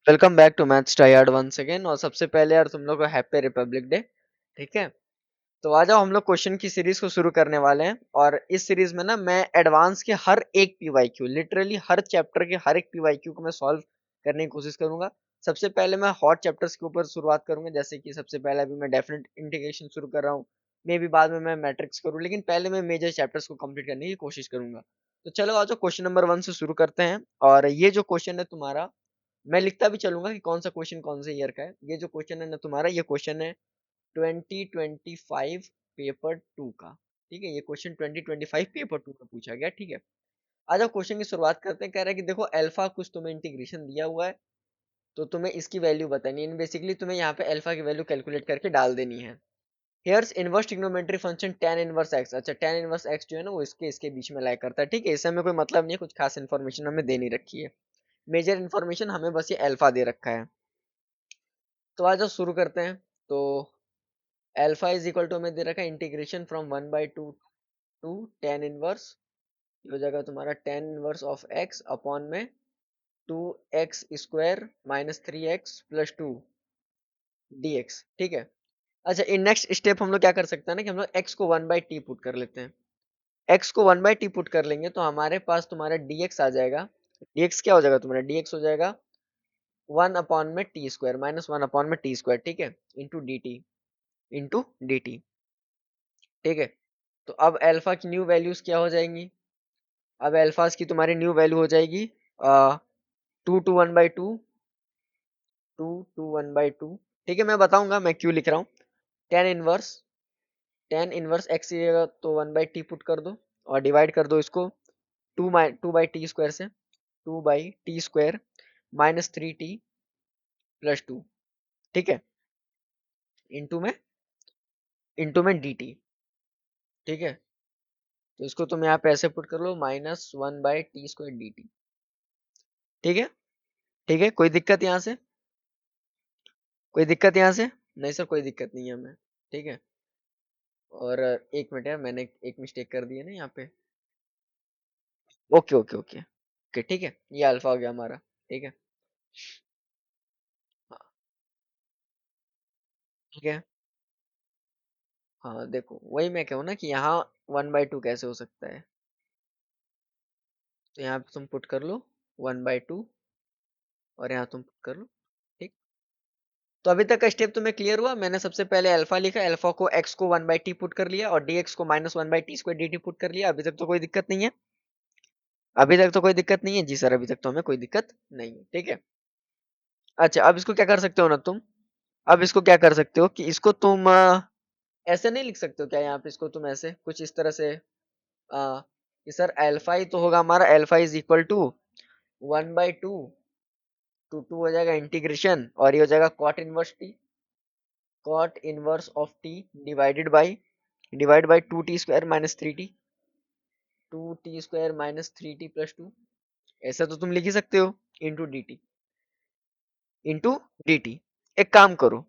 Welcome back to maths triad once again. और सबसे पहले यार तुम लोग को हैप्पी रिपब्लिक डे। ठीक है, तो आ जाओ हम लोग क्वेश्चन की सीरीज को शुरू करने वाले हैं। और इस सीरीज में ना मैं एडवांस के हर एक पीवाईक्यू, लिटरली हर चैप्टर के हर एक पीवाईक्यू को मैं सॉल्व करने की कोशिश करूंगा। सबसे पहले मैं हॉट चैप्टर्स के ऊपर शुरुआत करूंगा, जैसे कि सबसे पहले अभी मैं डेफिनेट इंटीग्रेशन शुरू कर रहा हूँ। मे भी बाद में मैं मैट्रिक्स करूँ, लेकिन पहले मैं मेजर चैप्टर्स को कंप्लीट करने की कोशिश करूंगा। तो चलो आ जाओ क्वेश्चन नंबर 1 से शुरू करते हैं। और ये जो क्वेश्चन है तुम्हारा, मैं लिखता भी चलूंगा कि कौन सा क्वेश्चन कौन से ईयर का है। ये जो क्वेश्चन है ना तुम्हारा, ये क्वेश्चन है 2025 पेपर 2 का। ठीक है, ये क्वेश्चन 2025 पेपर 2 का पूछा गया। ठीक है, आज आप क्वेश्चन की शुरुआत करते हैं। कह रहा है कि देखो अल्फा कुछ तुम्हें इंटीग्रेशन दिया हुआ है, तो तुम्हें इसकी वैल्यू बतानी है। बेसिकली तुम्हें यहाँ पे अल्फा की वैल्यू कैलकुलेट करके डाल देनी है। Hairs inverse trigonometry function tan inverse x। अच्छा, tan इनवर्स x जो है ना वो इसके इसके बीच में लाई करता है। ठीक है, इससे हमें कोई मतलब नहीं है, कुछ खास इन्फॉर्मेशन हमें दे नहीं रखी है। मेजर इन्फॉर्मेशन हमें बस ये अल्फा दे रखा है। तो आज हम शुरू करते हैं। तो अल्फा इज इक्वल टू हमें दे रखा है integration from 1/2 to tan inverse. ये हो जाएगा तुम्हारा tan inverse of x upon में 2x² minus 3x plus 2 dx। ठीक है, अच्छा इन नेक्स्ट स्टेप हम लोग क्या कर सकते हैं ना कि हम लोग x को 1/t पुट कर लेते हैं। x को 1/t पुट कर लेंगे तो हमारे पास तुम्हारा dx आ जाएगा। dx क्या हो जाएगा तुम्हारा, dx हो जाएगा 1/t² माइनस 1/t²। ठीक है, इंटू dt। ठीक है, तो अब अल्फा की न्यू वैल्यूज क्या हो जाएंगी। अब अल्फाज की तुम्हारी न्यू वैल्यू हो जाएगी 2 to 1/2, 2 to 1/2। ठीक है, मैं बताऊंगा मैं क्यों लिख रहा हूँ। टेन इनवर्स एक्स तो 1/t पुट कर दो और डिवाइड कर दो इसको 2/t² से, 2/t² माइनस 3t प्लस 2। ठीक है, इंटू में dt। ठीक है, तो इसको तुम यहाँ पे ऐसे पुट कर लो -1/t² dt। ठीक है, ठीक है, कोई दिक्कत यहाँ से, कोई दिक्कत यहाँ से? नहीं सर, कोई दिक्कत नहीं है हमें। ठीक है, और एक मिनट यार, मैंने एक मिस्टेक कर दी है ना यहाँ पे। ओके ओके ओके ओके, ठीक है, ये अल्फा हो गया हमारा। ठीक है, हाँ, ठीक है। हाँ देखो, वही मैं कहूँ ना कि यहाँ 1/2 कैसे हो सकता है। तो यहाँ पे तुम पुट कर लो 1/2 और यहाँ तुम पुट कर लो। ठीक, तो अभी तक का स्टेप तुम्हें क्लियर हुआ। मैंने सबसे पहले अल्फा लिखा, अल्फा को x को 1/t पुट कर लिया और dx को -1/t² dt पुट कर लिया। अभी तक तो कोई दिक्कत नहीं है, अभी तक तो कोई दिक्कत नहीं है जी सर, अभी तक तो हमें कोई दिक्कत नहीं है। ठीक है, अच्छा अब इसको क्या कर सकते हो ना तुम, अब इसको क्या कर सकते हो कि इसको तुम ऐसे नहीं लिख सकते हो क्या, यहाँ पे इसको तुम ऐसे कुछ इस तरह से कि सर अल्फा ही तो होगा हमारा, alpha is equal to 1/2 to 2 हो जाएगा इंटीग्रेशन, और ये हो जाएगा cot inverse of T divide by 2t² minus 3t, 2t² minus 3t plus 2। ऐसा तो तुम लिख ही सकते हो, into D T, into D T. एक काम करो,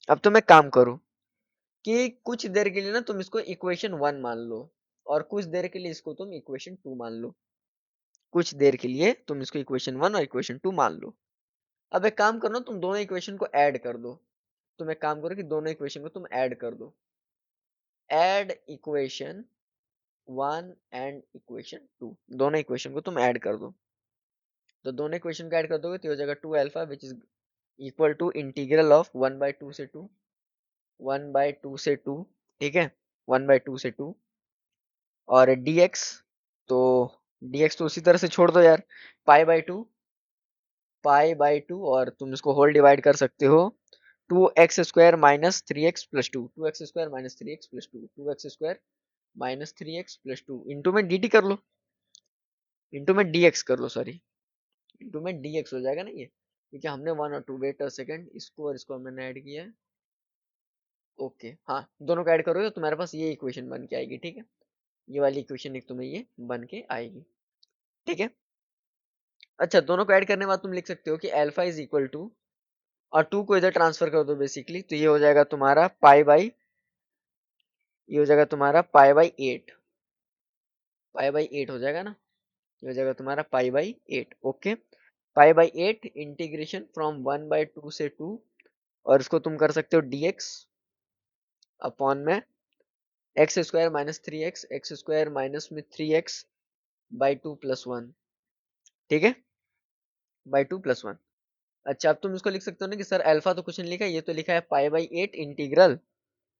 अब तुम एक काम करो कि कुछ देर के लिए ना तुम इसको इक्वेशन 1 मान लो, और कुछ देर के लिए इसको तुम इक्वेशन 2 मान लो। कुछ देर के लिए तुम इसको इक्वेशन 1 और इक्वेशन 2 मान लो। अब एक काम करो, तुम दोनों इक्वेशन को ऐड कर दो। तुम एक काम करो कि दोनों इक्वेशन को तुम ऐड कर दो। ऐड इक्वेशन 1 एंड इक्वेशन 2, दोनों इक्वेशन को तुम ऐड कर दो। तो दोनों इक्वेशन को ऐड कर दोगे तो हो जाएगा 2 alpha which is equal to integral of 1/2 से 2, 1/2 से 2। ठीक है, 1/2 से 2 और dx, तो dx तो उसी तरह से छोड़ दो यार, पाई बाई टू और तुम इसको होल डिवाइड कर सकते हो 2x² minus 3x plus 2, 2x² minus 3x plus 2, 2x² minus 3x plus 2 into में dt कर लो, इंटू में dx कर लो, सॉरी, इंटू में dx हो जाएगा ना ये, क्योंकि हमने 1 और 2, वेट अ सेकंड, इसको और इसको मैंने ऐड किया है। ओके, हाँ दोनों को ऐड करोगे तो तुम्हारे पास ये इक्वेशन बन के आएगी। ठीक है, ये वाली इक्वेशन एक तुम्हें ये बन के आएगी। ठीक है, अच्छा दोनों को ऐड करने के बाद तुम लिख सकते हो कि अल्फा इज इक्वल टू, और 2 को इधर ट्रांसफर कर दो बेसिकली, तो ये हो जाएगा तुम्हारा ये हो जाएगा तुम्हारा पाई बाई 8 हो जाएगा ना, ये हो जाएगा तुम्हारा pi by 8। Okay, pi by 8 integration from 1/2 से 2, और इसको तुम कर सकते हो dx अपॉन में x square minus 3x, x square minus में 3x बाई 2 प्लस 1, ठीक है, बाई 2 प्लस 1। अच्छा, अब तुम इसको लिख सकते हो ना कि सर अल्फा तो कुछ नहीं लिखा है, ये तो लिखा है पाई बाई 8 इंटीग्रल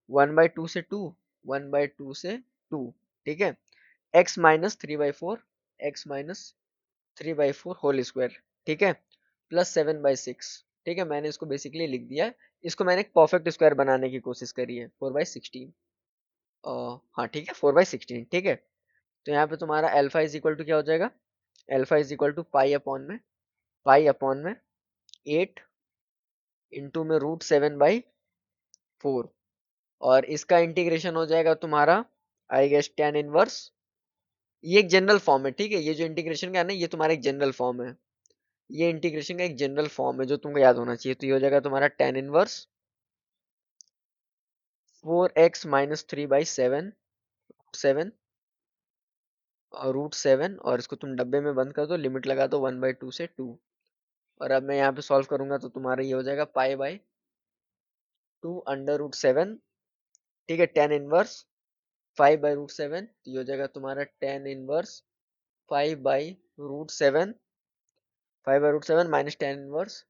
1/2 से 2, 1/2 से 2, ठीक है, x minus 3/4, X minus 3/4 whole square, ठीक है, प्लस 7/6, ठीक है। मैंने इसको बेसिकली लिख दिया है। इसको मैंने एक परफेक्ट स्क्वायर बनाने की कोशिश करी है, 4/16। हाँ ठीक है, 4/16, ठीक है। तो यहाँ पे तुम्हारा अल्फा इज इक्वल टू क्या हो जाएगा, alpha is equal to pi upon में 8 इंटू में √7/4, और इसका इंटीग्रेशन हो जाएगा तुम्हारा आई गेस tan इनवर्स। ये एक जनरल फॉर्म है, ठीक है, ये जो इंटीग्रेशन का है ना, ये तुम्हारा एक जनरल फॉर्म है, ये इंटीग्रेशन का एक जनरल फॉर्म है जो तुमको याद होना चाहिए। तो ये हो जाएगा तुम्हारा tan इनवर्स 4x माइनस 3/7, 7 और √7, और इसको तुम डब्बे में बंद कर दो, लिमिट लगा दो 1/2 से 2। और अब मैं यहाँ पे सॉल्व करूंगा तो तुम्हारा ये हो जाएगा पाई/2 अंडर √7, ठीक है, tan इनवर्स 5/√7, तो ये हो जाएगा तुम्हारा tan inverse 5/√7, 5/√7 minus tan inverse,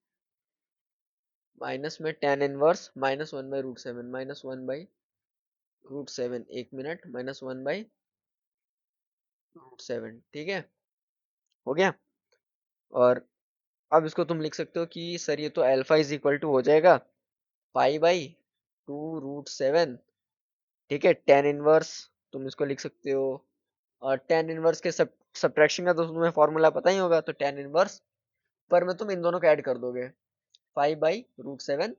minus में tan इनवर्स माइनस 1/√7, -1/√7, एक मिनट, -1/√7, ठीक है, हो गया। और अब इसको तुम लिख सकते हो कि सर ये तो अल्फा इज इक्वल टू हो जाएगा पाई/2√7, ठीक है, tan इनवर्स, तुम इसको लिख सकते हो, और tan इनवर्स के सब्ट्रैक्शन का तो तुम्हें फॉर्मूला पता ही होगा, तो tan इनवर्स पर में तुम इन दोनों को ऐड कर दोगे, 5/√7,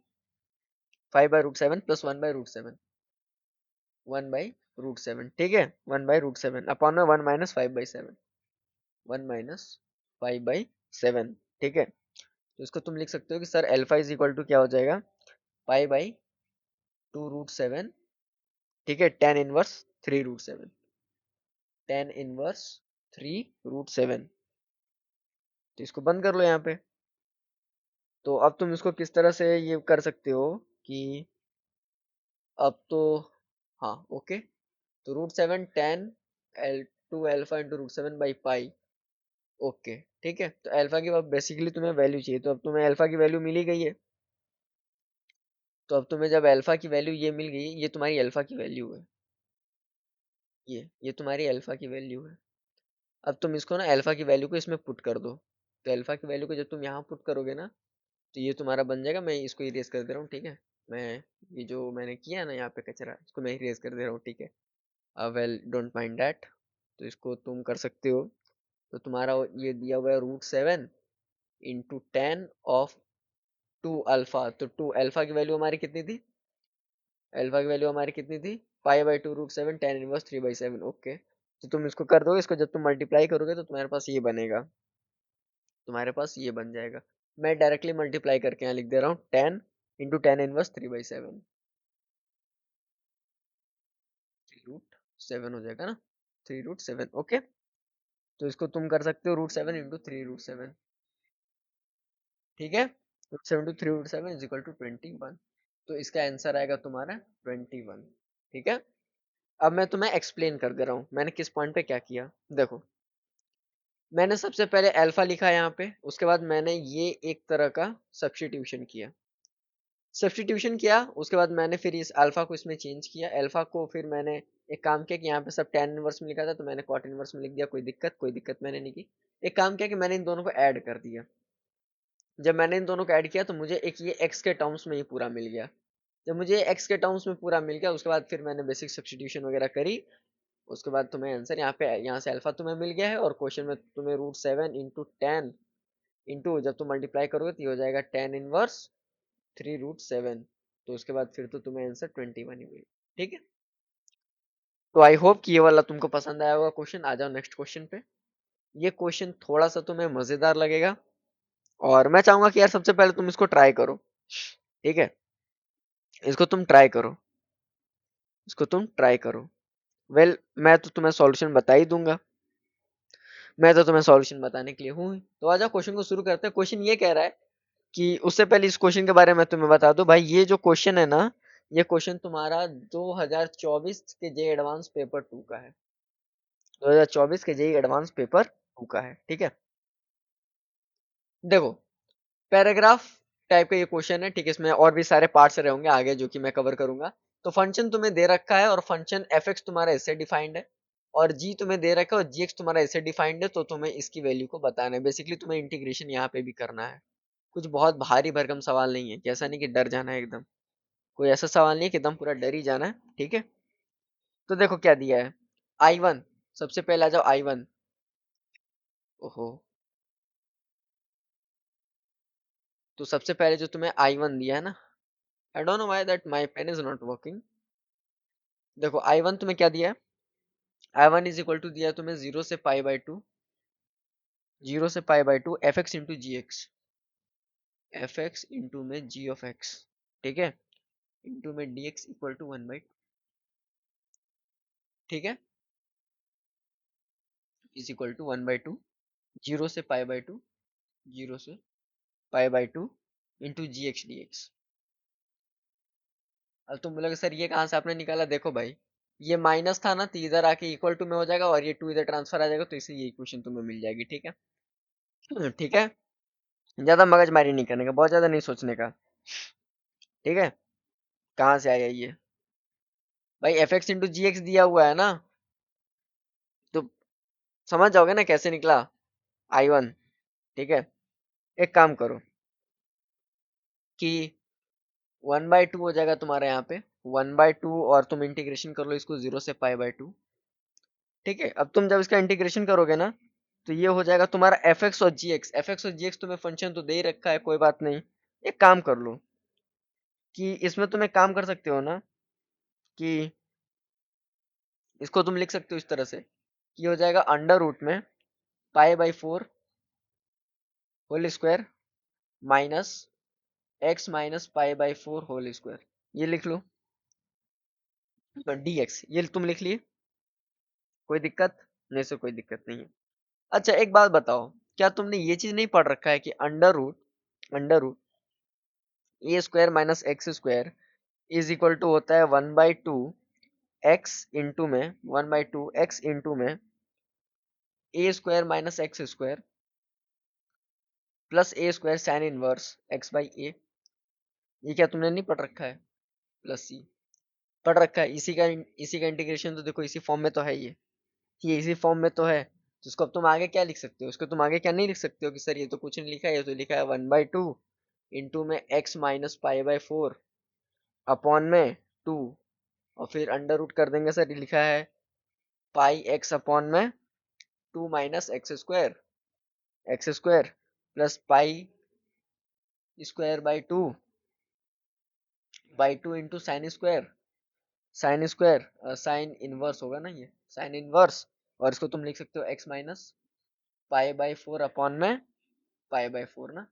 5/√7 प्लस 1/√7, 1/√7, ठीक है, 1/√7 अपॉन में 1 माइनस 5/7, 1 माइनस 5/7, ठीक है। तो इसको तुम लिख सकते हो कि sir alpha is equal to क्या हो जाएगा, पाई/2√7, ठीक है, tan इनवर्स 3√7, tan इनवर्स 3√7। तो इसको बंद कर लो यहाँ पे। तो अब तुम इसको किस तरह से ये कर सकते हो कि अब तो, हाँ ओके, तो √7 tan L2 अल्फा इंटू √7/पाई, ओके ठीक है। तो अल्फा की अब बेसिकली तुम्हें वैल्यू चाहिए, तो अब तुम्हें अल्फा की वैल्यू मिल ही गई है। तो अब तुम्हें जब अल्फा की वैल्यू ये मिल गई, ये तुम्हारी अल्फा की वैल्यू है, ये तुम्हारी अल्फा की वैल्यू है। अब तुम इसको ना अल्फा की वैल्यू को इसमें पुट कर दो। तो अल्फा की वैल्यू को जब तुम यहाँ पुट करोगे ना, तो ये तुम्हारा बन जाएगा, मैं इसको इरेज कर दे रहा हूँ, ठीक है, मैं ये जो मैंने किया है ना यहाँ पे कचरा, इसको मैं इरेज कर दे रहा हूँ, ठीक है, वेल डोंट माइंड दैट। तो इसको तुम कर सकते हो। तो तुम्हारा ये दिया हुआ है √7 इंटू 10 ऑफ 2 अल्फा, तो 2 अल्फा की वैल्यू हमारी कितनी थी, अल्फा की वैल्यू हमारी कितनी थी, पाई/2√7 tan इनवर्स 3/7, ओके। तो तुम इसको कर दोगे, इसको जब तुम मल्टीप्लाई करोगे तो तुम्हारे पास ये बनेगा, तुम्हारे पास ये बन जाएगा। मैं डायरेक्टली मल्टीप्लाई करके यहाँ लिख दे रहा हूँ 10 इंटू tan इनवर्स 3/7, 3√7 हो जाएगा ना, 3√7, ओके। तो इसको तुम कर सकते हो √7 इंटू 3√7, ठीक है, √7 इंटू 3√7 इज इक्वल टू 21। तो इसका आंसर आएगा तुम्हारा 21, ठीक है। अब मैं तुम्हें एक्सप्लेन कर दे रहा हूँ मैंने किस पॉइंट पे क्या किया। देखो, मैंने सबसे पहले अल्फा लिखा यहाँ पे, उसके बाद मैंने ये एक तरह का सब्स्टिट्यूशन किया, उसके बाद मैंने फिर इस अल्फा को इसमें चेंज किया, अल्फा को फिर मैंने एक काम किया कि यहाँ पे सब tan इनवर्स में लिखा था तो मैंने cot इनवर्स में लिख दिया, कोई दिक्कत मैंने नहीं की। एक काम किया कि मैंने इन दोनों को ऐड कर दिया। जब मैंने इन दोनों को ऐड किया तो मुझे एक ये x के टर्म्स में ही पूरा मिल गया। जब मुझे x के टर्म्स में पूरा मिल गया, उसके बाद फिर मैंने बेसिक सब्स्टिट्यूशन वगैरह करी। उसके बाद तुम्हें आंसर यहाँ से अल्फा तुम्हें मिल गया है, और क्वेश्चन में तुम्हें √7 इंटू 10 इंटू जब तुम मल्टीप्लाई करोगे तो ये हो जाएगा tan इनवर्स 3√7। तो उसके बाद फिर तो तुम्हें आंसर 21 ही मिलेगा, ठीक है। तो आई होप कि ये वाला तुमको पसंद आया होगा क्वेश्चन। आ जाओ नेक्स्ट क्वेश्चन पे। ये क्वेश्चन थोड़ा सा तुम्हें मजेदार लगेगा, और मैं चाहूंगा कि यार सबसे पहले तुम इसको ट्राई करो, ठीक है, इसको तुम ट्राई करो, इसको तुम ट्राई करो। वेल मैं तो तुम्हें सॉल्यूशन बता ही दूंगा, मैं तो तुम्हें सॉल्यूशन बताने के लिए हूँ। तो आ जाओ क्वेश्चन को शुरू करते हैं। क्वेश्चन ये कह रहा है कि उससे पहले इस क्वेश्चन के बारे में तुम्हें बता दूं भाई, ये जो क्वेश्चन है ना, ये क्वेश्चन तुम्हारा 2024 के जे एडवांस पेपर 2 का है। 2024 के जे एडवांस पेपर 2 का है, ठीक है। देखो, पैराग्राफ टाइप का ये क्वेश्चन है, ठीक है। इसमें और भी सारे पार्ट्स रहे होंगे आगे जो कि मैं कवर करूंगा। तो फंक्शन तुम्हें दे रखा है और फंक्शन एफ एक्स तुम्हारा ऐसे डिफाइंड है और जी तुम्हें दे रखा है और जी एक्स तुम्हारा ऐसे डिफाइंड है। तो तुम्हें इसकी वैल्यू को बताना है। बेसिकली तुम्हें इंटीग्रेशन यहाँ पे भी करना है। कुछ बहुत भारी भरकम सवाल नहीं है कि ऐसा नहीं कि डर जाना है एकदम। कोई ऐसा सवाल नहीं है कि एकदम पूरा डर ही जाना है, ठीक है। तो देखो क्या दिया है। आई वन, सबसे पहले आ जाओ आई वन। ओहो, तो सबसे पहले जो तुम्हें आई वन दिया है ना, I don't know why that my pen is not working. देखो आई वन तुम्हें क्या दिया है। I one is equal to दिया है तुम्हें 0 से π/2, 0 से π/2 F X into G X, F X into में जी ऑफ एक्स, ठीक है, इंटू में डी एक्स इक्वल टू 1/2, ठीक है, इज इक्वल टू 1/2, 0 से π/2, 0 से π/2 into G X D x. अब तुम बोलोगे सर ये कहाँ से आपने निकाला। देखो भाई, ये माइनस था ना, तो इधर आके इक्वल टू में हो जाएगा और ये टू इधर ट्रांसफर आ जाएगा, तो इसलिए ये इक्वेशन तुम्हें मिल जाएगी, ठीक है। ठीक है, ज्यादा मगजमारी नहीं करने का, बहुत ज्यादा नहीं सोचने का, ठीक है। कहाँ से आया ये भाई, F X into G x दिया हुआ है ना, तो समझ जाओगे ना कैसे निकला आई वन, ठीक है। एक काम करो कि 1/2 हो जाएगा तुम्हारा यहाँ पे, 1/2, और तुम इंटीग्रेशन कर लो इसको 0 से π/2, ठीक है। अब तुम जब इसका इंटीग्रेशन करोगे ना, तो ये हो जाएगा तुम्हारा एफ एक्स और जी एक्स। एफ एक्स और जी एक्स तुम्हें फंक्शन तो दे ही रखा है, कोई बात नहीं। एक काम कर लो कि इसमें तुम एक काम कर सकते हो ना, कि इसको तुम लिख सकते हो इस तरह से कि हो जाएगा अंडर रूट में π/4 whole square minus x minus π/4 whole square. ये लिख लो, डी एक्स ये तुम लिख लिए। कोई दिक्कत नहीं, से कोई दिक्कत नहीं है। अच्छा एक बात बताओ, क्या तुमने ये चीज नहीं पढ़ रखा है कि under root A square minus x square is equal to होता है 1/2 एक्स इंटू में 1/2 एक्स इंटू में a square minus x square plus a square sine inverse x by a. ये क्या तुमने नहीं पढ़ रखा है। प्लस सी पढ़ रखा है। इसी का इंटीग्रेशन तो देखो इसी फॉर्म में तो है ये इसी फॉर्म में तो है। तो इसको अब तुम आगे क्या लिख सकते हो, इसको तुम आगे क्या नहीं लिख सकते हो कि सर ये तो कुछ नहीं लिखा है, ये तो लिखा है 1/2 इंटू में एक्स माइनस π/4 अपॉन में 2, और फिर अंडर रूट कर देंगे सर, ये लिखा है पाई एक्स अपॉन में 2 minus x square plus pi square by two into sine square sine inverse होगा ना, ये साइन इनवर्स। और इसको तुम लिख सकते हो एक्स माइनस π/4 अपॉन में π/4 ना,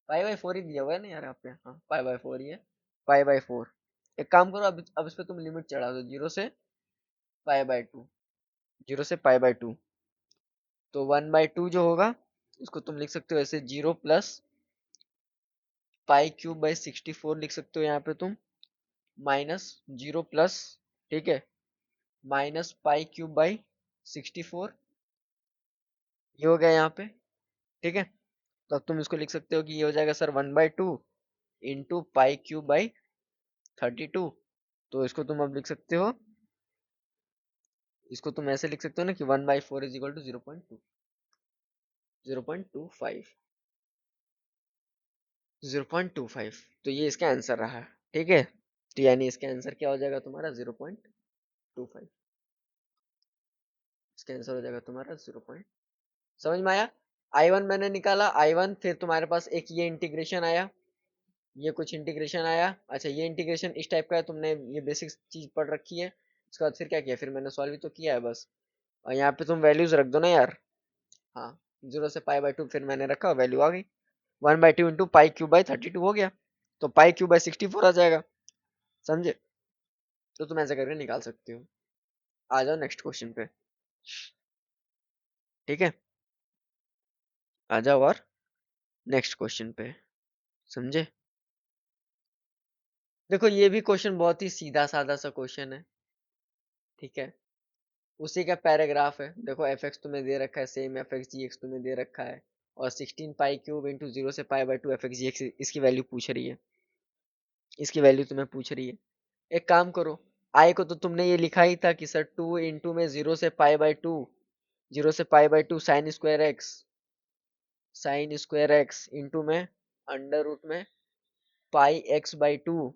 π/4 ही दिया हुआ है ना यार यहाँ पे, हाँ π/4 ही है, π/4। एक काम करो, अब इस पे तुम लिमिट चढ़ा दो 0 से π/2, 0 से π/2। तो 1/2 जो होगा इसको तुम लिख सकते हो ऐसे 0 प्लस π³ बाई 64 लिख सकते हो यहाँ पे तुम, माइनस 0 प्लस, ठीक है, माइनस π³ बाई 64, ये हो गया यहाँ पे, ठीक है। तो अब तुम इसको लिख सकते हो कि ये हो जाएगा सर 1/2 इंटू π³ बाई 32। तो इसको तुम अब लिख सकते हो, इसको तुम ऐसे लिख सकते हो ना कि 1/4 इज इक्वल टू 0.25, 0.25। तो ये इसका आंसर रहा, ठीक है। तो यानी इसका आंसर क्या हो जाएगा तुम्हारा 0.25। इसका आंसर हो जाएगा तुम्हारा 0. समझ में आया। आई वन मैंने निकाला, आई वन, फिर तुम्हारे पास एक ये इंटीग्रेशन आया, ये कुछ इंटीग्रेशन आया। अच्छा ये इंटीग्रेशन इस टाइप का है, तुमने ये बेसिक चीज पढ़ रखी है। उसके बाद फिर क्या किया, फिर मैंने सॉल्व ही तो किया है बस। और यहाँ पे तुम वैल्यूज रख दो ना यार। हाँ, 0 से π/2 फिर मैंने रखा, वैल्यू आ गई 1/2 इंटू π³ बाई 32 हो गया। तो π³ बाई 64 आ जाएगा, समझे। तो तुम ऐसा करके निकाल सकते हो। आ जाओ नेक्स्ट क्वेश्चन पे, ठीक है। आ जाओ और नेक्स्ट क्वेश्चन पे, समझे। देखो ये भी क्वेश्चन बहुत ही सीधा साधा सा क्वेश्चन है, ठीक है। उसी का पैराग्राफ है। देखो एफ एक्स तुम्हें दे रखा है, सेम एफ एक्स जी एक्स तुम्हें दे रखा है, और 16 पाई क्यूब इंटू 0 से पाई/2 fx जी एक्स इसकी वैल्यू पूछ रही है, इसकी वैल्यू तुम्हें पूछ रही है। एक काम करो, आई को तो तुमने ये लिखा ही था कि सर 2 में 0 से पाई/2, 0 से पाई/2 साइन स्क्वायर एक्स इंटू में अंडर रूट में पाई x/2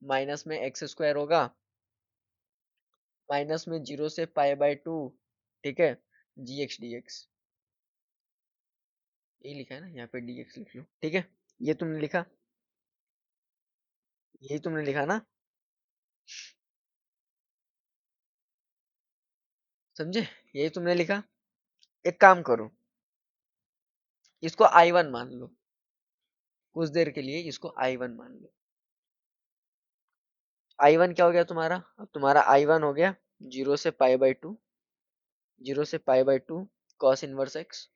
माइनस में एक्स स्क्वायर होगा, माइनस में 0 से पाई/2, ठीक है, जी एक्स डी एक्स। ये लिखा है ना, यहाँ पे डी एक्स लिख लो, ठीक है। ये तुमने लिखा, यही तुमने लिखा ना, समझे, यही तुमने लिखा। एक काम करो, इसको I1 मान लो, कुछ देर के लिए इसको I1 मान लो। I1 क्या हो गया तुम्हारा, अब तुम्हारा I1 हो गया 0 से पाई/2, 0 से पाई/2 cos 1x,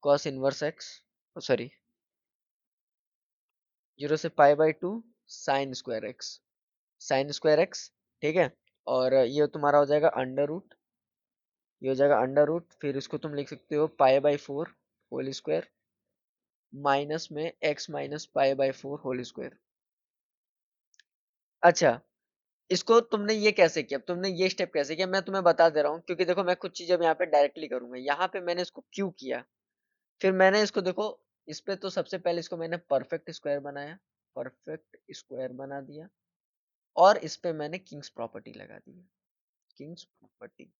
cos 1x, sorry 0 से पाई/2 sin² x, sin²x, ठीक है। और ये तुम्हारा हो जाएगा अंडर रूट, ये हो जाएगा अंडर रूट, फिर इसको तुम लिख सकते हो पाई/4 होल स्क्वायर माइनस में x - पाई/4 होल स्क्वायर। अच्छा, इसको तुमने ये कैसे किया, तुमने ये स्टेप कैसे किया, मैं तुम्हें बता दे रहा हूँ, क्योंकि देखो मैं कुछ चीजें अब यहाँ पे डायरेक्टली करूंगा। यहाँ पे मैंने इसको क्यों किया, फिर मैंने इसको देखो, इस पे तो सबसे पहले इसको मैंने परफेक्ट स्क्वायर बनाया, परफेक्ट स्क्वायर बना दिया, और इस पे मैंने किंग्स प्रॉपर्टी लगा दी, किंग्स प्रॉपर्टी,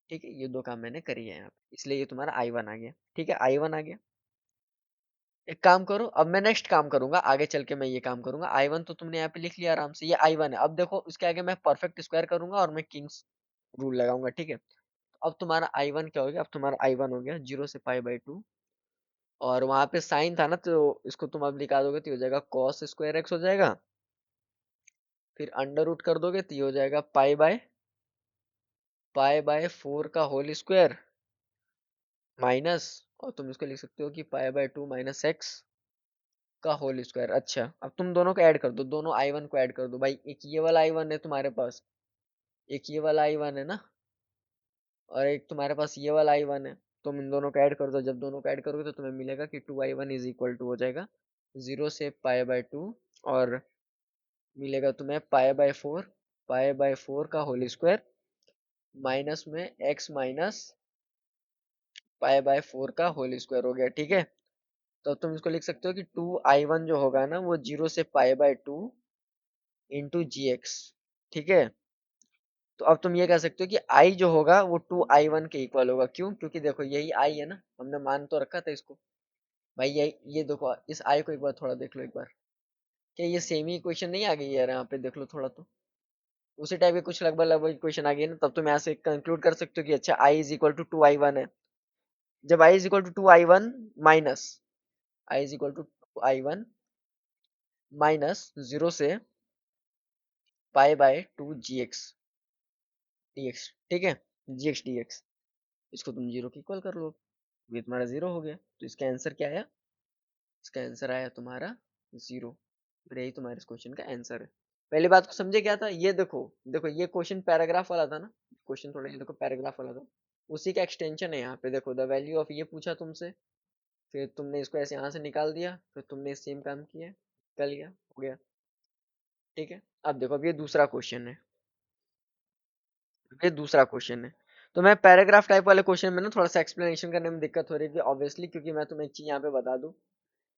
ठीक है। ये दो काम मैंने करी है यहाँ पे, इसलिए ये तुम्हारा I1 आ गया, ठीक है, I1 आ गया। एक काम करो, अब मैं नेक्स्ट काम करूंगा, आगे चल के मैं ये काम करूंगा। I1 तो तुमने यहाँ पे लिख लिया आराम से, ये I1 है। अब देखो इसके आगे मैं परफेक्ट स्क्वायर करूंगा और मैं किंग्स रूल लगाऊंगा, ठीक है। अब तुम्हारा I1 क्या हो गया, अब तुम्हारा I1 हो गया 0 से पाई/2, और वहां पे साइन था ना, तो इसको तुम अब निकाल दोगे तो ये हो जाएगा cos²x हो जाएगा, फिर अंडर रूट कर दोगे तो ये हो जाएगा पाई/4 का होल स्क्वायर माइनस, और तुम इसको लिख सकते हो कि पाई/2 माइनस एक्स का होल स्क्वायर। अच्छा, अब तुम दोनों को ऐड कर दो, दोनों I1 को ऐड कर दो भाई, एक ये वाला I1 है तुम्हारे पास, एक ये वाला I1 है ना, और एक तुम्हारे पास ये वाला I1 है। तुम इन दोनों को ऐड कर दो, जब दोनों को ऐड करोगे तो तुम्हें मिलेगा कि 2I1 इज इक्वल टू हो जाएगा 0 से पाई/2, और मिलेगा तुम्हें पाई/4 का होल स्क्वायर माइनस में एक्स माइनस पाई/4 का होल स्क्वायर हो गया, ठीक है। तो तुम इसको लिख सकते हो कि 2I1 जो होगा ना, वो 0 से पाई/2 इंटू जी एक्स, ठीक है। तो अब तुम ये कह सकते हो कि I जो होगा वो 2I1 के इक्वल होगा, क्यों, क्योंकि देखो यही I है ना, हमने मान तो रखा था इसको। भाई ये देखो, इस I को एक बार थोड़ा देख लो एक बार, क्या ये सेम ही इक्वेशन नहीं आ गई यार, यहाँ पे देख लो थोड़ा तो, उसी टाइप के कुछ लगभग लगभग इक्वेशन आ गई ना। तब तुम यहाँ से कंक्लूड कर सकते हो कि अच्छा I is equal to 2I1 है। जब I is equal to 2I1 minus, I is equal to 2I1 minus 0 से पाई/2 जी एक्स डी एक्स, ठीक है, जी एक्स डी एक्स, इसको तुम जीरो की इक्वल कर लो, ये तुम्हारा जीरो हो गया। तो इसका आंसर क्या आया, इसका आंसर आया तुम्हारा जीरो। फिर यही तुम्हारे इस क्वेश्चन का आंसर है। पहली बात को समझे क्या था, ये देखो, देखो ये क्वेश्चन पैराग्राफ वाला था ना, क्वेश्चन थोड़ा ये देखो पैराग्राफ वाला था, उसी का एक्सटेंशन है यहाँ पे। देखो द वैल्यू ऑफ ये पूछा तुमसे, फिर तुमने इसको ऐसे यहाँ से निकाल दिया, फिर तुमने सेम काम किया, निकल गया, हो गया, ठीक है। अब देखो, अब ये दूसरा क्वेश्चन है, ये दूसरा क्वेश्चन है। तो मैं पैराग्राफ टाइप वाले क्वेश्चन में ना थोड़ा सा एक्सप्लेनेशन करने में दिक्कत हो रही थी ऑब्वियसली, क्योंकि मैं तुम्हें एक चीज यहाँ पे बता दूं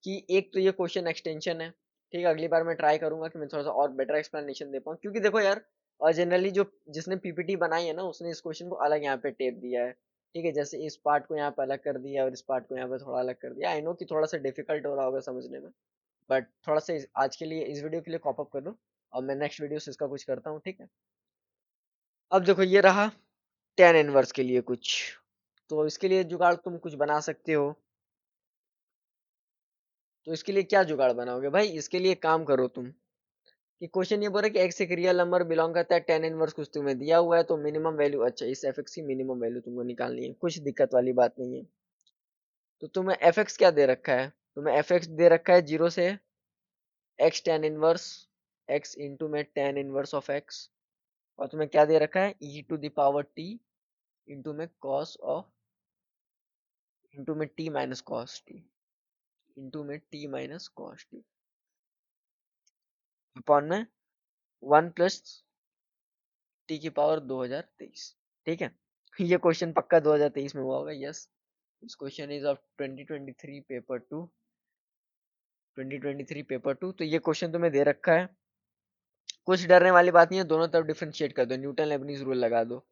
कि एक तो ये क्वेश्चन एक्सटेंशन है, ठीक है। अगली बार मैं ट्राई करूंगा कि मैं थोड़ा सा और बेटर एक्सप्लेनेशन दे पाऊँ, क्योंकि देखो यार, जनरली जो जिसने पीपीटी बनाई है ना, उसने इस क्वेश्चन को अलग यहाँ पे टेप दिया है, ठीक है। जैसे इस पार्ट को यहाँ पे अलग कर दिया और इस पार्ट को यहाँ पे थोड़ा अलग कर दिया। आई नो कि थोड़ा सा डिफिकल्ट हो रहा होगा समझने में, बट थोड़ा सा आज के लिए इस वीडियो के लिए कॉप अप कर लो, और मैं नेक्स्ट वीडियो से इसका कुछ करता हूँ, ठीक है। अब देखो ये रहा टेन इनवर्स के लिए कुछ, तो इसके लिए जुगाड़ तुम कुछ बना सकते हो। तो इसके लिए क्या जुगाड़ बनाओगे भाई, इसके लिए काम करो तुम, कि क्वेश्चन ये बोल रहा है कि एक्स एक रियल नंबर बिलोंग करता है, टेन इनवर्स कुछ तुम्हें दिया हुआ है, तो मिनिमम वैल्यू, अच्छा इस एफ एक्स की मिनिमम वैल्यू तुमको निकालनी है, कुछ दिक्कत वाली बात नहीं है। तो तुम्हें एफ एक्स क्या दे रखा है, तुम्हें एफ एक्स दे रखा है 0 से x tan inverse x into में टेन इनवर्स ऑफ एक्स, और तुम्हें क्या दे रखा है e to the power t into में कॉस ऑफ इंटू में t minus cos t into में t minus cos t upon में 1 + टी की पावर 2023। ठीक है, ये क्वेश्चन पक्का 2023 में हुआ होगा। Yes, this question is of 2023 paper 2, 2023 paper 2। तो ये क्वेश्चन तुम्हें दे रखा है, कुछ डरने वाली बात नहीं है, दोनों तरफ डिफरेंशिएट कर दो, न्यूटन लेबनीज रूल लगा दो।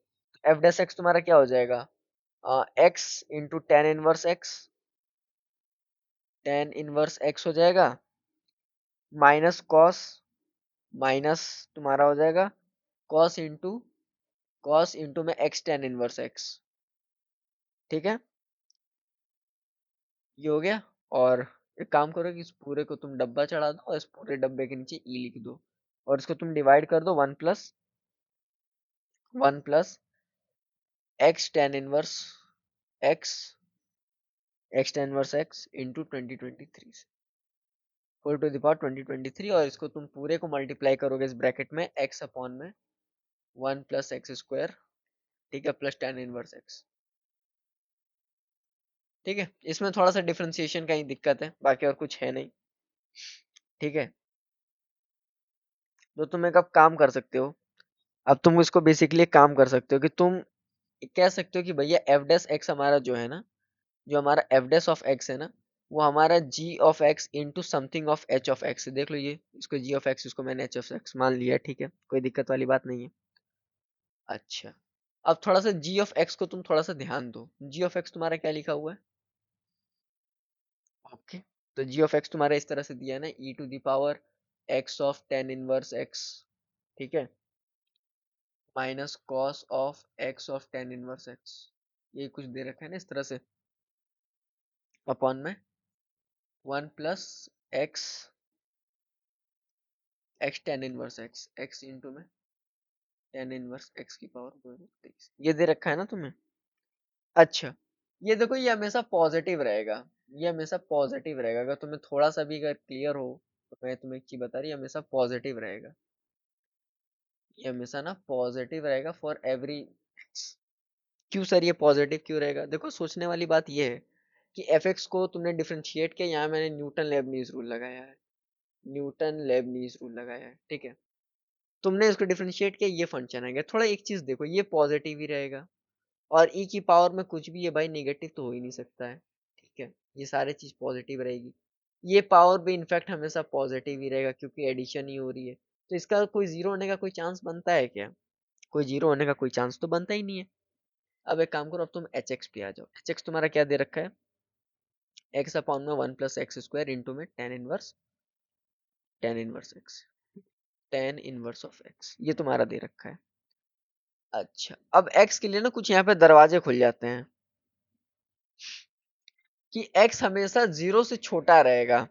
एफ डैश एक्स तुम्हारा क्या हो जाएगा, x into ten inverse x, tan inverse x हो जाएगा, माइनस कॉस, माइनस तुम्हारा हो जाएगा कॉस इंटू में एक्स टेन इनवर्स एक्स। ठीक है, ये हो गया। और एक काम करो कि इस पूरे को तुम डब्बा चढ़ा दो और इस पूरे डब्बे के नीचे ई लिख दो, और इसको तुम डिवाइड कर दो 1 + X tan inverse X X tan inverse x into 2023 whole to the power 2023, और इसको तुम पूरे को मल्टीप्लाई करोगे इस ब्रैकेट में एक्स अपॉन में 1 + x², ठीक है, प्लस टेन इनवर्स एक्स। ठीक है, इसमें थोड़ा सा डिफरेंशिएशन का ही दिक्कत है, बाकी और कुछ है नहीं। ठीक है, तो तुम एक अब काम कर सकते हो, अब तुम इसको बेसिकली एक काम कर सकते हो कि तुम कह सकते हो कि भैया एफ डैश एक्स हमारा जो है ना, जो हमारा एफ डैश ऑफ एक्स है ना, वो हमारा G of x into something of H of x. देख लो, ये इसको जी ऑफ एक्स, इसको मैंने एच ऑफ एक्स मान लिया है। ठीक है, कोई दिक्कत वाली बात नहीं है। अच्छा, अब थोड़ा सा जी ऑफ एक्स को तुम थोड़ा सा ध्यान दो, जी ऑफ एक्स तुम्हारा क्या लिखा हुआ है। ओके, तो जी ऑफ एक्स तुम्हारा इस तरह से दिया है ना, e to the power x of tan inverse x, ठीक है, minus cos of x of tan inverse x, ये कुछ दे रखा है ना इस तरह से, अपॉन में 1 + X tan inverse X, x into में टेन इनवर्स एक्स की पावर 23, ये दे रखा है ना तुम्हें। अच्छा, ये देखो, ये हमेशा पॉजिटिव रहेगा, ये हमेशा पॉजिटिव रहेगा। अगर तुम्हें थोड़ा सा भी अगर क्लियर हो तो मैं तुम्हें एक चीज बता रही, हमेशा पॉजिटिव रहेगा, ये हमेशा ना पॉजिटिव रहेगा फॉर एवरी एक्स। क्यों सर ये पॉजिटिव क्यों रहेगा, देखो सोचने वाली बात ये है कि एफ एक्स को तुमने डिफरेंशिएट किया, यहाँ मैंने न्यूटन लेबनीज रूल लगाया है, न्यूटन लेबनीज रूल लगाया है। ठीक है, तुमने इसको डिफरेंशिएट किया, ये फंक्शन आएगा। थोड़ा एक चीज देखो, ये पॉजिटिव ही रहेगा, और ई की पावर में कुछ भी है भाई, नेगेटिव तो हो ही नहीं सकता है। ठीक है, ये सारी चीज पॉजिटिव रहेगी, ये पावर भी इनफैक्ट हमेशा पॉजिटिव ही रहेगा क्योंकि एडिशन ही हो रही है। तो इसका कोई जीरो होने का कोई चांस बनता है क्या, कोई जीरो होने का कोई चांस तो बनता ही नहीं है। अब एक काम करो, अब तुम एच एक्स पे आ जाओ। एच एक्स तुम्हारा क्या दे रखा है, एक्स अपॉन में 1 + x² इंटू में tan inverse x, tan inverse of x, ये तुम्हारा दे रखा है। अच्छा, अब x के लिए ना कुछ यहाँ पे दरवाजे खुल जाते हैं कि x हमेशा 0 से छोटा रहेगा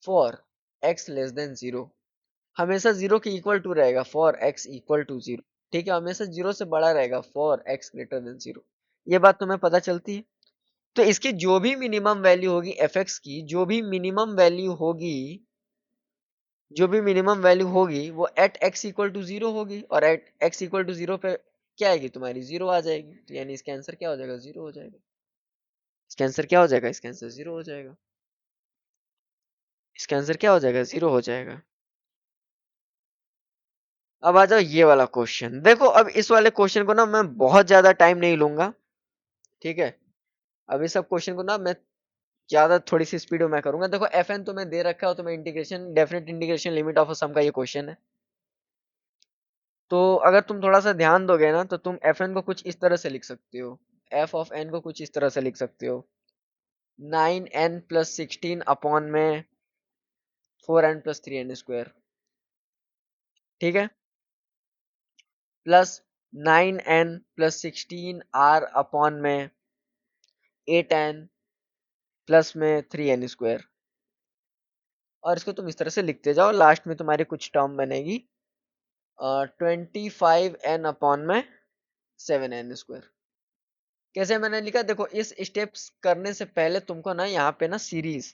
फॉर x लेस देन 0, हमेशा 0 के इक्वल टू रहेगा फॉर x इक्वल टू 0। ठीक है, हमेशा 0 से बड़ा रहेगा फॉर x ग्रेटर देन 0। ये बात तुम्हें पता चलती है। तो इसकी जो भी मिनिमम वैल्यू होगी fx की, जो भी मिनिमम वैल्यू होगी, जो भी मिनिमम वैल्यू होगी वो एट x इक्वल टू 0 होगी, और एट x इक्वल टू 0 पे क्या आएगी तुम्हारी, 0 आ जाएगी। तो यानी इसका आंसर क्या हो जाएगा, 0 हो जाएगा। इसका आंसर क्या हो जाएगा, इसका आंसर 0 हो जाएगा। इसका आंसर क्या हो जाएगा, 0 हो जाएगा। अब आ जाओ ये वाला क्वेश्चन, देखो अब इस वाले क्वेश्चन को ना मैं बहुत ज्यादा टाइम नहीं लूंगा। ठीक है, अब इस सब क्वेश्चन को ना मैं ज्यादा थोड़ी सी स्पीड में मैं करूंगा। देखो एफ एन तुम्हें दे रखा है, तुम्हें integration, definite integration limit of sum का ये क्वेश्चन है। तो अगर तुम थोड़ा सा ध्यान दोगे ना, तो तुम एफ एन को कुछ इस तरह से लिख सकते हो, एफ ऑफ एन को कुछ इस तरह से लिख सकते हो, 9n + 16 अपॉन में 4n + 3n², ठीक है, प्लस 9n + 16 r अपॉन में 8n प्लस में 3n²। और इसको तुम इस तरह से लिखते जाओ, लास्ट में तुम्हारी कुछ टर्म बनेगी 25n अपॉन में 7n²। कैसे मैंने लिखा, देखो इस स्टेप्स करने से पहले तुमको ना यहाँ पे ना सीरीज,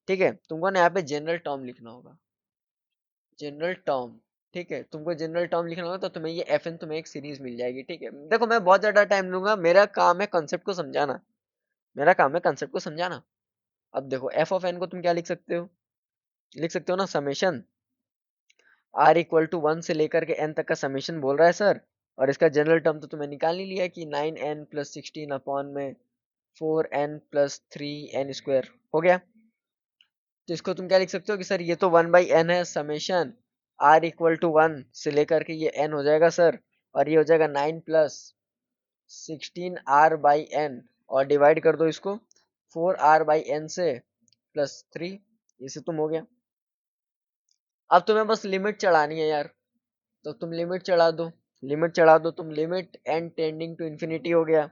ठीक है, तुमको ना यहाँ पे जनरल टर्म लिखना होगा, जनरल टर्म। ठीक है, तुमको जनरल टर्म लिखना होगा तो तुम्हें ये एफ एन तुम्हें एक सीरीज मिल जाएगी। ठीक है, देखो मैं बहुत ज्यादा टाइम लूंगा, मेरा काम है कंसेप्ट को समझाना, मेरा काम है कंसेप्ट को समझाना। अब देखो एफ ऑफ एन को तुम क्या लिख सकते हो, लिख सकते हो ना समेशन आर इक्वल टू 1 से लेकर के n तक का समेशन बोल रहा है सर, और इसका जनरल टर्म तो तुम्हें निकाल ही लिया है कि 9n प्लस 16 अपॉन में 4n प्लस 3n² हो गया। तो इसको तुम क्या लिख सकते हो कि सर ये तो 1/n है, समेशन r इक्वल टू 1 से लेकर के ये n हो जाएगा सर, और ये हो जाएगा 9 प्लस 16r/n, और डिवाइड कर दो इसको 4r/n से प्लस 3, इसे तुम हो गया। अब तुम्हें बस लिमिट चढ़ानी है यार, तो तुम लिमिट चढ़ा दो, लिमिट चढ़ा दो तुम, limit n tending to infinity हो गया,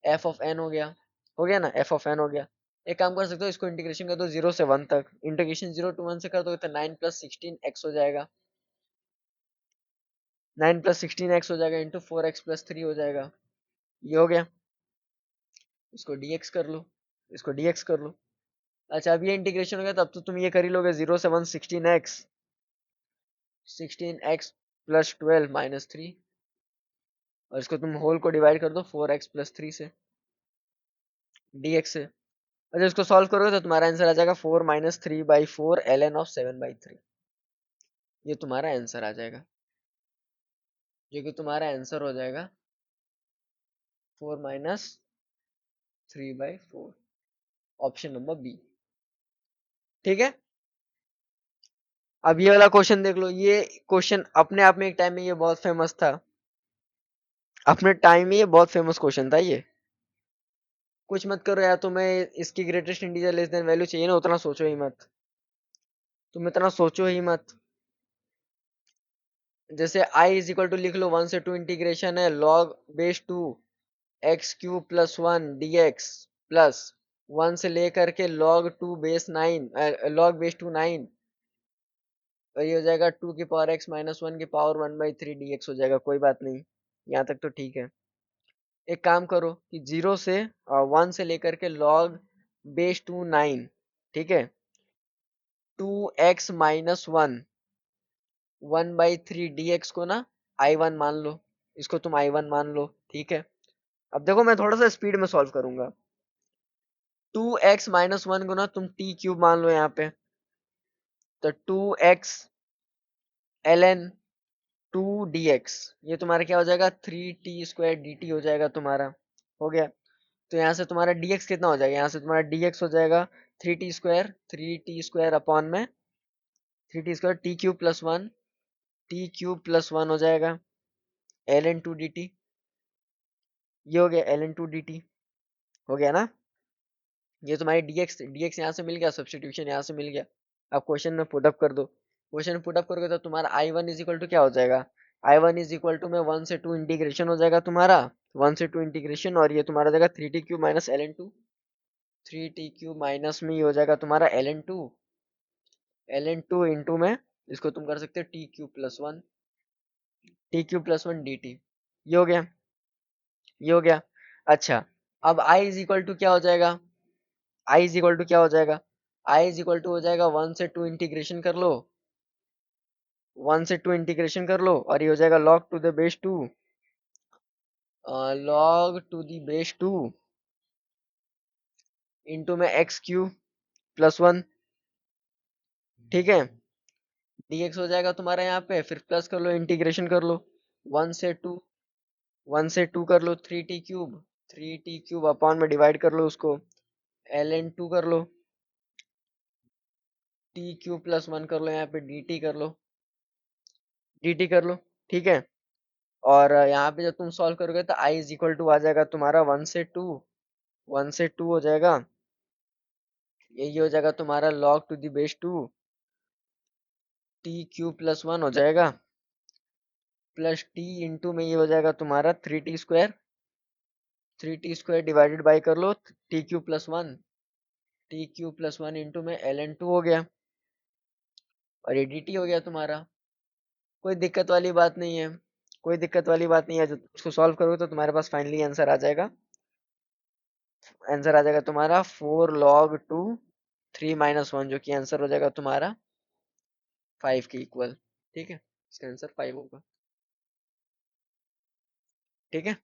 एफ ऑफ एन हो गया ना, एफ ऑफ एन हो गया। एक काम कर सकते हो, इसको इंटीग्रेशन कर दो 0 से 1 तक, इंटीग्रेशन 0 to 1 से कर दो तो 9 प्लस 16x हो जाएगा, 9 प्लस 16x हो जाएगा इंटू 4x प्लस 3 हो जाएगा, ये हो गया। इसको dx कर लो, इसको dx कर लो। अच्छा अब ये इंटीग्रेशन हो गया, तब तो तुम ये कर ही लोगे 0 से 1 16x, 16x प्लस 12 माइनस 3, और इसको तुम होल को डिवाइड कर दो 4x प्लस 3 से, dx से। अच्छा इसको सॉल्व करोगे तो तुम्हारा आंसर आ जाएगा 4 माइनस 3/4 ln ऑफ 7/3, ये तुम्हारा आंसर आ जाएगा, जो कि तुम्हारा आंसर हो जाएगा 4 माइनस 3/4, ऑप्शन नंबर बी। ठीक है, अब ये वाला क्वेश्चन देख लो, ये क्वेश्चन अपने आप में एक टाइम में ये बहुत फेमस था, अपने टाइम में ये बहुत फेमस क्वेश्चन था ये। कुछ मत करो यार, तुम्हें इसकी greatest integer less than value चाहिए ना, उतना सोचो ही मत, तुम इतना सोचो ही मत। जैसे i इज इक्वल टू लिख लो 1 से 2 इंटीग्रेशन है log base 2 x³ plus 1 dx plus 1 से लेकर के log 2 बेस 9 log बेस 2 9, और ये हो जाएगा 2 की पावर x माइनस 1 की पावर 1/3 dx हो जाएगा। कोई बात नहीं, यहाँ तक तो ठीक है। एक काम करो कि 0 से 1 से लेकर के log बेस 2 9, ठीक है, 2x माइनस 1 1/3 dx को ना I1 मान लो, इसको तुम I1 मान लो। ठीक है, अब देखो मैं थोड़ा सा स्पीड में सॉल्व करूंगा। 2x माइनस 1 को ना तुम t³ मान लो यहाँ पे, तो 2x ln 2 dx, ये तुम्हारा क्या हो जाएगा 3t² dt हो जाएगा तुम्हारा, हो गया। तो यहाँ से तुम्हारा dx कितना हो जाएगा, यहाँ से तुम्हारा dx हो जाएगा 3t² अपॉन में 3t² t³ प्लस 1 हो जाएगा ln 2 dt, ये हो गया ln 2 dt, हो गया ना। ये तुम्हारी dx यहाँ से मिल गया, सब्स्टिट्यूशन यहाँ से मिल गया। अब क्वेश्चन में पुट अप कर दो, क्वेश्चन में पुट अप करोगे तो तुम्हारा I1 इज इक्वल टू क्या हो जाएगा, I1 इज इक्वल टू में 1 से 2 इंटीग्रेशन हो जाएगा तुम्हारा, 1 से 2 इंटीग्रेशन, और ये तुम्हारा हो जाएगा 3t³ minus ln 2, 3t³ minus में ये हो जाएगा तुम्हारा ln 2 इंटू में इसको तुम कर सकते हो t³ प्लस 1 dt, ये हो गया, ये हो गया। अच्छा अब I इज इक्वल टू क्या हो जाएगा, I इज इक्वल टू क्या हो जाएगा, I इज इक्वल टू हो जाएगा 1 से 2 इंटीग्रेशन कर लो, 1 से 2 इंटीग्रेशन कर लो, और ये हो जाएगा log to the base 2, log to the base 2 into में x³ प्लस 1, ठीक है, dx हो जाएगा तुम्हारा यहाँ पे, फिर प्लस कर लो इंटीग्रेशन कर लो 1 से 2, 1 से 2 कर लो 3t³ अपॉन में डिवाइड कर लो उसको ln 2 कर लो, t³ प्लस 1 कर लो, यहाँ पे dt कर लो, dt कर लो, ठीक है। और यहाँ पे जब तुम सॉल्व करोगे तो i इज इक्वल टू आ जाएगा तुम्हारा 1 से 2, 1 से 2 हो जाएगा, यही हो जाएगा तुम्हारा log to the base 2 t³ plus 1 हो जाएगा, प्लस t इंटू में ये हो जाएगा तुम्हारा 3t² 3t² डिवाइडेड बाई कर लो t³ प्लस 1 इंटू में ln 2 हो गया, और ये dt हो गया तुम्हारा। कोई दिक्कत वाली बात नहीं है, कोई दिक्कत वाली बात नहीं है, जब उसको सॉल्व करोगे तो तुम्हारे पास फाइनली आंसर आ जाएगा आंसर आ जाएगा तुम्हारा 4 log 2 3 - 1, जो कि आंसर हो जाएगा तुम्हारा 5 के इक्वल। ठीक है, इसका आंसर 5 होगा। ठीक है,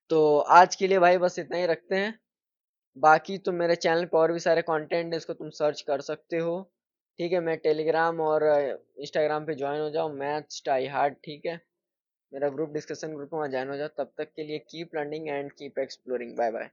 तो आज के लिए भाई बस इतना ही रखते हैं। बाकी तुम मेरे चैनल पर और भी सारे कंटेंट है, इसको तुम सर्च कर सकते हो। ठीक है, मैं टेलीग्राम और इंस्टाग्राम पे ज्वाइन हो जाओ, मैथ्स टाई हार्ड। ठीक है, मेरा ग्रुप डिस्कशन ग्रुप में ज्वाइन हो जाओ। तब तक के लिए keep learning and keep exploring. Bye bye.